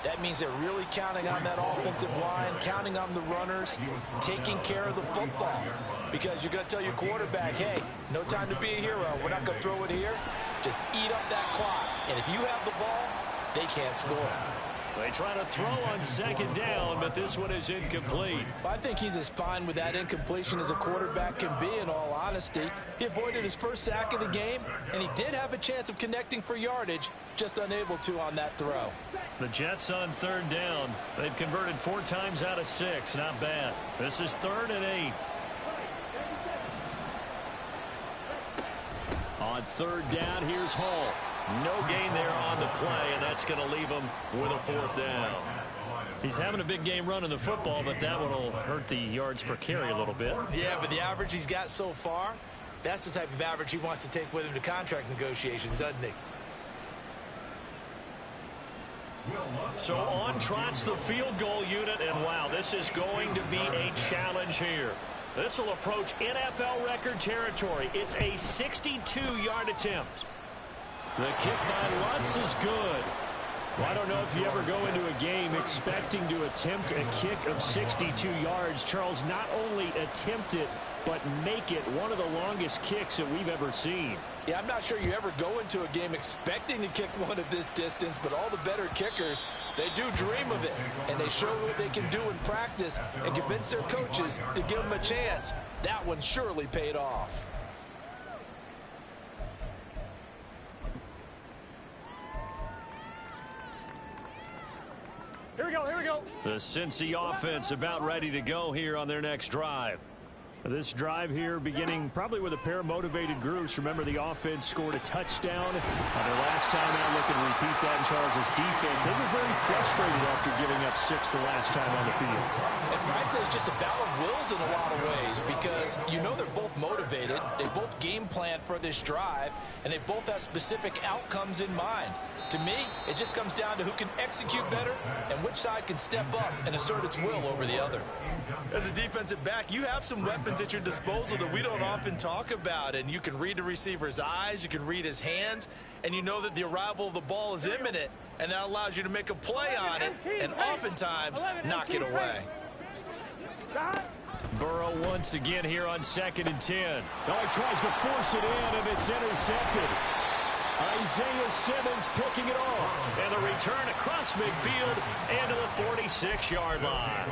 Speaker 5: That means they're really counting on that offensive line, counting on the runners, taking care of the football. Because you're going to tell your quarterback, hey, no time to be a hero. We're not going to throw it here. Just eat up that clock. And if you have the ball, they can't score.
Speaker 2: They try to throw on 2nd down, but this one is incomplete.
Speaker 5: I think he's as fine with that incompletion as a quarterback can be, in all honesty. He avoided his 1st sack of the game, and he did have a chance of connecting for yardage, just unable to on that throw.
Speaker 2: The Jets on 3rd down. They've converted 4 times out of 6. Not bad. This is 3rd and 8.
Speaker 3: On 3rd down, here's Hall.
Speaker 2: No gain there on the play, and that's going to leave him with a 4th down. He's having a big game running the football, but that one will hurt the yards per carry a little bit.
Speaker 5: Yeah, but the average he's got so far, that's the type of average he wants to take with him to contract negotiations, doesn't he?
Speaker 2: So on trots the field goal unit, and wow, this is going to be a challenge here. This will approach NFL record territory. It's a 62-yard attempt.
Speaker 3: The kick by Lutz is good. Well, I don't know if you ever go into a game expecting to attempt a kick of 62 yards. Charles, not only attempt it, but make it one of the longest kicks that we've ever seen.
Speaker 5: Yeah, I'm not sure you ever go into a game expecting to kick one of this distance, but all the better kickers, they do dream of it, and they show what they can do in practice and convince their coaches to give them a chance. That one surely paid off.
Speaker 1: Here we go, here we go.
Speaker 2: The Cincy offense about ready to go here on their next drive.
Speaker 3: This drive here beginning probably with a pair of motivated groups. Remember, the offense scored a touchdown on their last time out. Looking to repeat that in Charles's defense. They were very frustrated after giving up 6 the last time on the field.
Speaker 5: And frankly, it's just a battle of wills in a lot of ways because you know they're both motivated. They both game plan for this drive, and they both have specific outcomes in mind. To me, it just comes down to who can execute better and which side can step up and assert its will over the other.
Speaker 4: As a defensive back, you have some weapons at your disposal that we don't often talk about, and you can read the receiver's eyes, you can read his hands, and you know that the arrival of the ball is imminent, and that allows you to make a play on it and oftentimes knock it away.
Speaker 3: Burrow once again here on 2nd and 10. Oh, he tries to force it in, and it's intercepted. Isaiah Simmons picking it off.
Speaker 2: And the return across midfield and to the 46-yard line.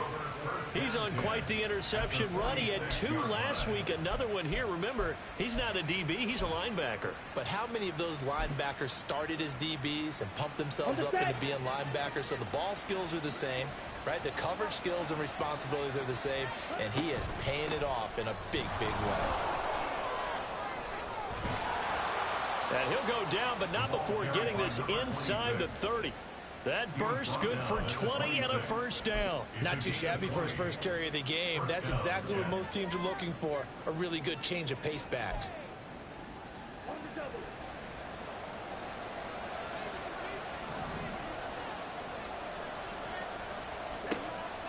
Speaker 2: He's on quite the interception run. He had 2 last week, another one here. Remember, he's not a DB, he's a linebacker.
Speaker 5: But how many of those linebackers started as DBs and pumped themselves up into being linebackers? So the ball skills are the same, right? The coverage skills and responsibilities are the same, and he is paying it off in a big, big way.
Speaker 2: And he'll go down, but not before getting this inside the 30. That burst good for 20 and a first down.
Speaker 5: Not too shabby for his first carry of the game. That's exactly what most teams are looking for, a really good change of pace back.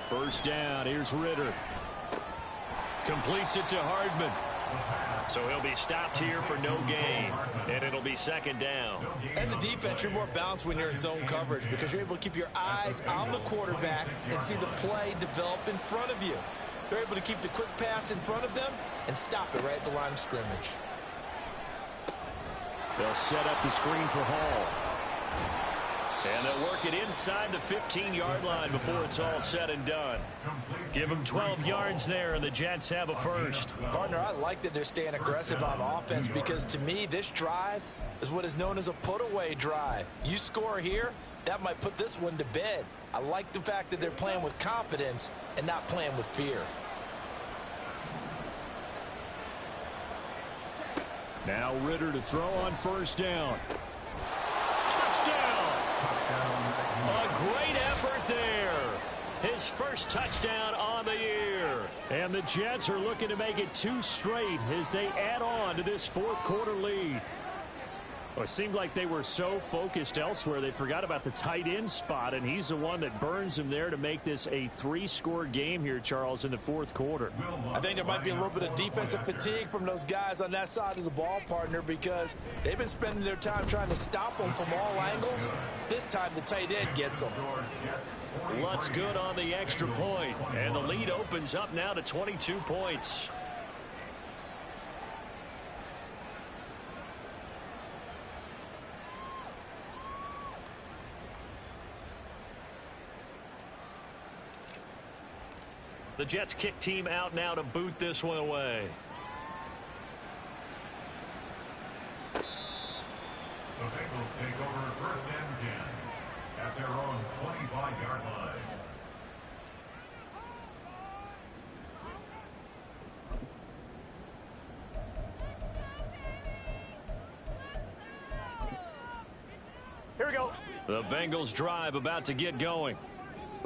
Speaker 3: First down, here's Ritter.
Speaker 2: Completes it to Hardman. So he'll be stopped here for no gain, and it'll be 2nd down.
Speaker 5: As a defense, you're more balanced when you're in zone coverage because you're able to keep your eyes on the quarterback and see the play develop in front of you. They're able to keep the quick pass in front of them and stop it right at the line of scrimmage.
Speaker 3: They'll set up the screen for Hall.
Speaker 2: And they'll work it inside the 15-yard line before it's all said and done. Give them 12 yards there, and the Jets have a first.
Speaker 5: Partner, I like that they're staying aggressive on offense because, to me, this drive is what is known as a put-away drive. You score here, that might put this one to bed. I like the fact that they're playing with confidence and not playing with fear.
Speaker 3: Now Ritter to throw on first down.
Speaker 2: Touchdown! A great effort there. His first touchdown on the year.
Speaker 3: And the Jets are looking to make it 2 straight as they add on to this 4th quarter lead. Well, it seemed like they were so focused elsewhere they forgot about the tight end spot, and he's the one that burns them there to make this a 3-score game here, Charles, in the 4th quarter.
Speaker 5: I think there might be a little bit of defensive fatigue from those guys on that side of the ball, partner, because they've been spending their time trying to stop them from all angles. This time the tight end gets them.
Speaker 2: Lutz good on the extra point, and the lead opens up now to 22 points. The Jets kick team out now to boot this one away.
Speaker 6: The Bengals take over 1st and 10 at their own 25-yard line.
Speaker 1: Here we go.
Speaker 2: The Bengals drive about to get going.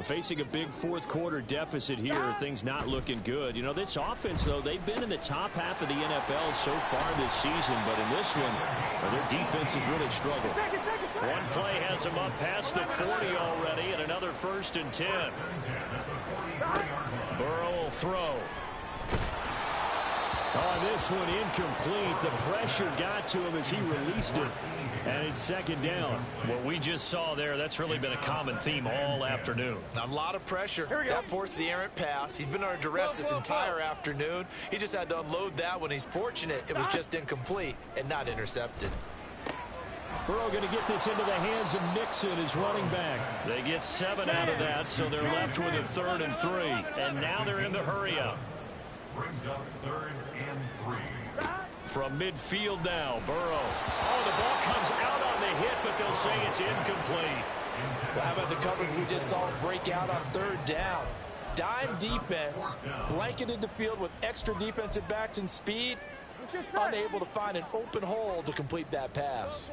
Speaker 3: Facing a big 4th quarter deficit here, things not looking good. You know, this offense, though, they've been in the top half of the NFL so far this season, but in this one, their defense has really struggled.
Speaker 2: One play has them up past the 40 already, and another 1st and 10. Burrow will throw.
Speaker 3: Oh, this one incomplete. The pressure got to him as he released it. And it's 2nd down.
Speaker 2: What we just saw there, that's really been a common theme all afternoon.
Speaker 5: A lot of pressure. That forced the errant pass. He's been under duress this entire afternoon. He just had to unload that one. He's fortunate it was just incomplete and not intercepted.
Speaker 3: Burrow going to get this into the hands of Nixon, his running back.
Speaker 2: They get 7 out of that, so they're left with a 3rd and 3. And now they're in the hurry-up.
Speaker 6: Brings up 3rd and 3.
Speaker 2: From midfield now, Burrow. Oh, the ball comes out on the hit, but they'll say it's incomplete.
Speaker 5: Well, how about the coverage we just saw break out on third down? Dime defense, blanketed the field with extra defensive backs and speed, unable to find an open hole to complete that pass.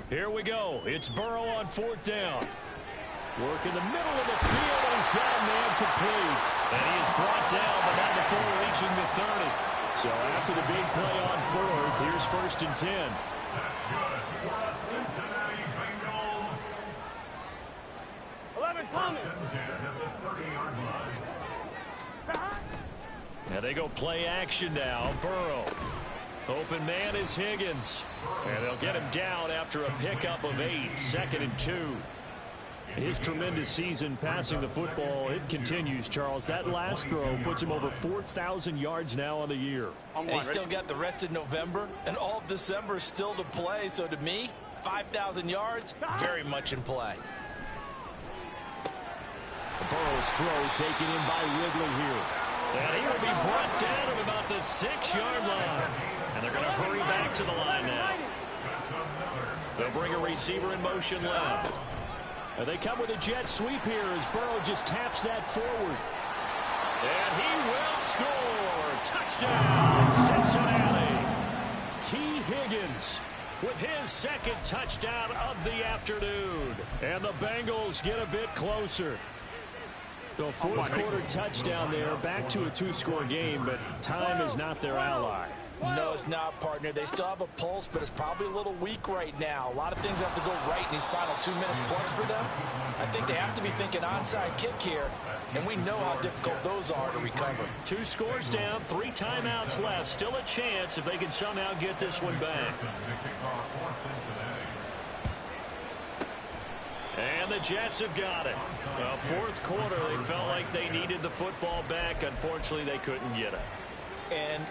Speaker 3: Here we go. It's Burrow on fourth down. Work in the middle of the field, and he's got a man complete.
Speaker 2: And he is brought down, but not before reaching the 30.
Speaker 3: So after the big play on fourth, here's 1st and 10.
Speaker 6: That's good for the Cincinnati Bengals.
Speaker 1: 11, Tommy.
Speaker 6: 10 at the 30-yard line.
Speaker 3: Now they go play action now. Burrow. Open man is Higgins. And they'll get him down after a pickup of 8. 2nd and 2. His tremendous season passing the football, it continues, Charles. That last throw puts him over 4,000 yards now on the year.
Speaker 5: And he's still got the rest of November and all of December still to play. So to me, 5,000 yards, very much in play.
Speaker 3: Burrow's throw taken in by Ridley here.
Speaker 2: And he will be brought down at about the 6-yard line. And they're going to hurry back to the line now. They'll bring a receiver in motion left.
Speaker 3: And they come with a jet sweep here as Burrow just taps that forward.
Speaker 2: And he will score. Touchdown, Cincinnati.
Speaker 3: T. Higgins with his 2nd touchdown of the afternoon. And the Bengals get a bit closer. The fourth quarter touchdown there, back to a 2-score game, but time is not their ally.
Speaker 5: No, it's not, partner. They still have a pulse, but it's probably a little weak right now. A lot of things have to go right in these final 2 minutes plus for them. I think they have to be thinking onside kick here, and we know how difficult those are to recover.
Speaker 2: 2 scores down, 3 timeouts left. Still a chance if they can somehow get this one back. And the Jets have got it. Well, fourth quarter, they felt like they needed the football back. Unfortunately, they couldn't get it.
Speaker 5: And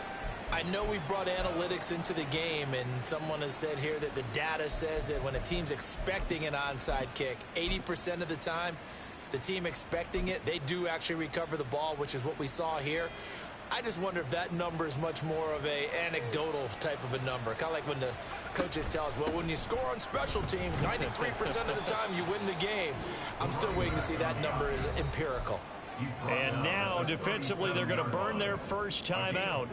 Speaker 5: I know we brought analytics into the game, and someone has said here that the data says that when a team's expecting an onside kick, 80% of the time, the team expecting it, they do actually recover the ball, which is what we saw here. I just wonder if that number is much more of a anecdotal type of a number. Kind of like when the coaches tell us, well, when you score on special teams, 93% of the time you win the game. I'm still waiting to see that number is empirical.
Speaker 2: And now, defensively, they're going to burn their first time out.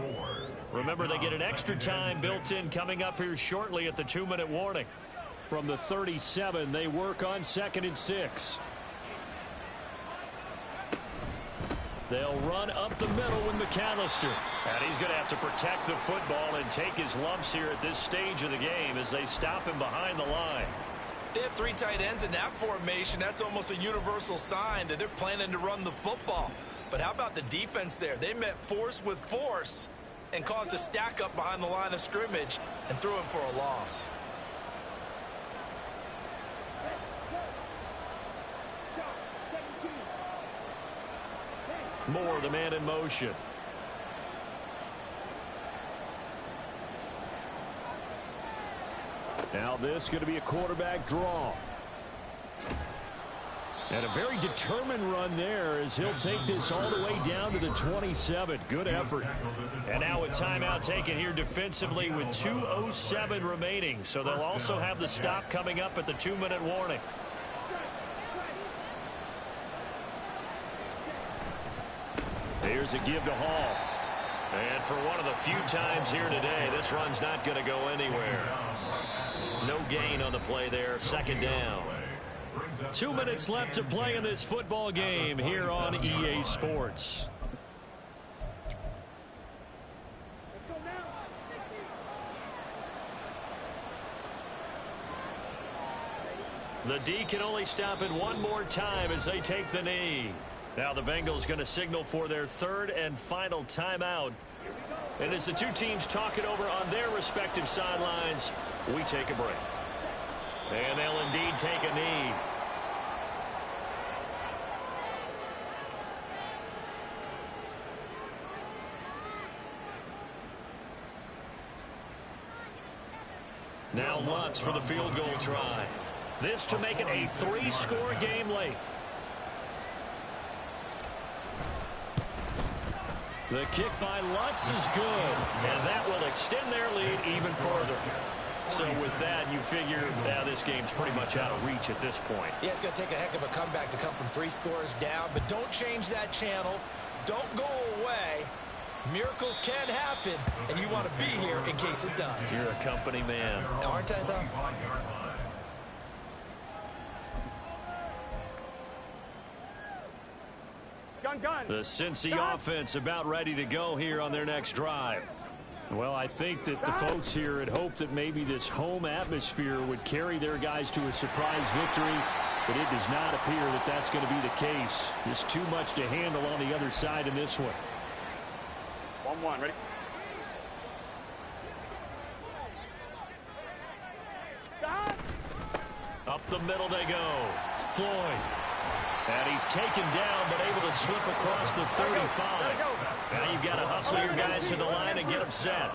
Speaker 2: Remember, they get an extra time built in coming up here shortly at the 2-minute warning.
Speaker 3: From the 37, they work on 2nd and 6. They'll run up the middle with McAllister.
Speaker 2: And he's going to have to protect the football and take his lumps here at this stage of the game as they stop him behind the line.
Speaker 5: They have 3 tight ends in that formation. That's almost a universal sign that they're planning to run the football. But how about the defense there? They met force with force and caused a stack up behind the line of scrimmage and threw him for a loss.
Speaker 2: Moore, the man in motion.
Speaker 3: Now this going to be a quarterback draw. And a very determined run there as he'll take this all the way down to the 27. Good effort.
Speaker 2: And now a timeout taken here defensively with 2:07 remaining. So they'll also have the stop coming up at the 2-minute warning.
Speaker 3: Here's a give to Hall.
Speaker 2: And for one of the few times here today, this run's not going to go anywhere. No gain on the play there. 2nd down.
Speaker 3: 2 minutes left to play in this football game here on EA Sports.
Speaker 2: The D can only stop it one more time as they take the knee. Now the Bengals going to signal for their 3rd and final timeout. And as the two teams talk it over on their respective sidelines, we take a break. And they'll indeed take a knee. Now Lutz for the field goal try. This to make it a 3-score game late.
Speaker 3: The kick by Lutz is good.
Speaker 2: And that will extend their lead even further. So with that, you figure now this game's pretty much out of reach at this point.
Speaker 5: Yeah, it's going to take a heck of a comeback to come from 3 scores down, but don't change that channel. Don't go away. Miracles can happen, and you want to be here in case it does.
Speaker 2: You're a company man.
Speaker 5: Aren't I, though?
Speaker 1: Gun.
Speaker 2: The Cincy offense about ready to go here on their next drive.
Speaker 3: Well, I think that the folks here had hoped that maybe this home atmosphere would carry their guys to a surprise victory, but it does not appear that that's going to be the case. There's too much to handle on the other side in this one.
Speaker 1: 1-1, ready?
Speaker 2: Up the middle they go.
Speaker 3: Floyd.
Speaker 2: And he's taken down, but able to slip across the 35. Now you've got to hustle your guys to the line and get them set.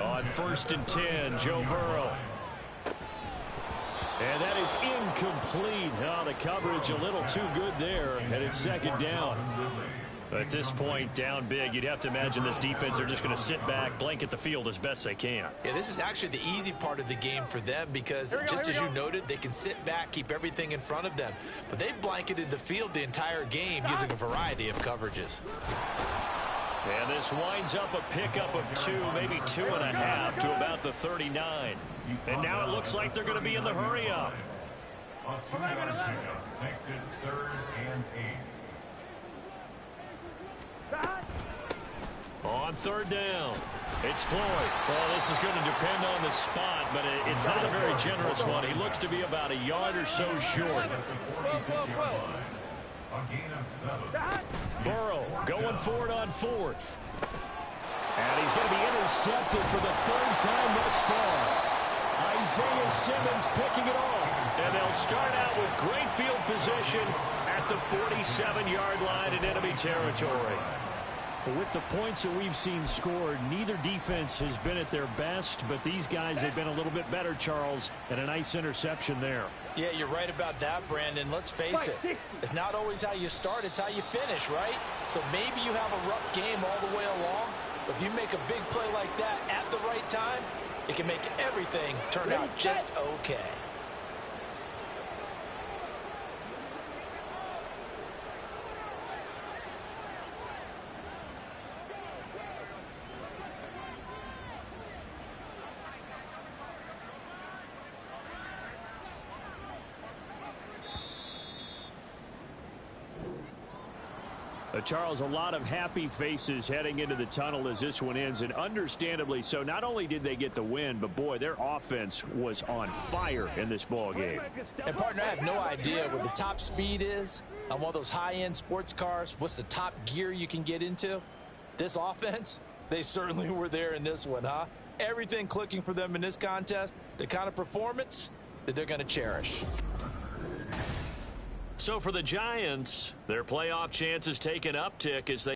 Speaker 2: On 1st and 10, Joe Burrow.
Speaker 3: And that is incomplete. Oh, the coverage a little too good there, and it's 2nd down.
Speaker 2: At this point, down big, you'd have to imagine this defense, they're just going to sit back, blanket the field as best they can.
Speaker 5: Yeah, this is actually the easy part of the game for them because just as you noted, they can sit back, keep everything in front of them. But they've blanketed the field the entire game using a variety of coverages.
Speaker 2: And this winds up a pickup of 2, maybe 2.5 to about the 39. And now it looks like they're going to be in the hurry up.
Speaker 6: A 2-yard pickup makes it 3rd and 8.
Speaker 2: On 3rd down, it's Floyd. Well, this is going to depend on the spot, but it's not a very generous one. He looks to be about a yard or so short.
Speaker 3: Burrow going for it on 4th. And he's going to be intercepted for the 3rd time thus far. Isaiah Simmons picking it off.
Speaker 2: And they'll start out with great field position at the 47-yard line in enemy territory.
Speaker 3: With the points that we've seen scored, neither defense has been at their best, but these guys have been a little bit better, Charles, and a nice interception there.
Speaker 5: Yeah, you're right about that, Brandon. Let's face it. It's not always how you start, it's how you finish, right? So maybe you have a rough game all the way along, but if you make a big play like that at the right time, it can make everything turn out just okay.
Speaker 3: Charles, a lot of happy faces heading into the tunnel as this one ends, and understandably so. Not only did they get the win, but boy, their offense was on fire in this ball game.
Speaker 5: And partner, I have no idea what the top speed is on one of those high-end sports cars. What's the top gear you can get into? This offense, they certainly were there in this one, huh? Everything clicking for them in this contest, the kind of performance that they're going to cherish.
Speaker 2: So for the Giants, their playoff chances take an uptick as they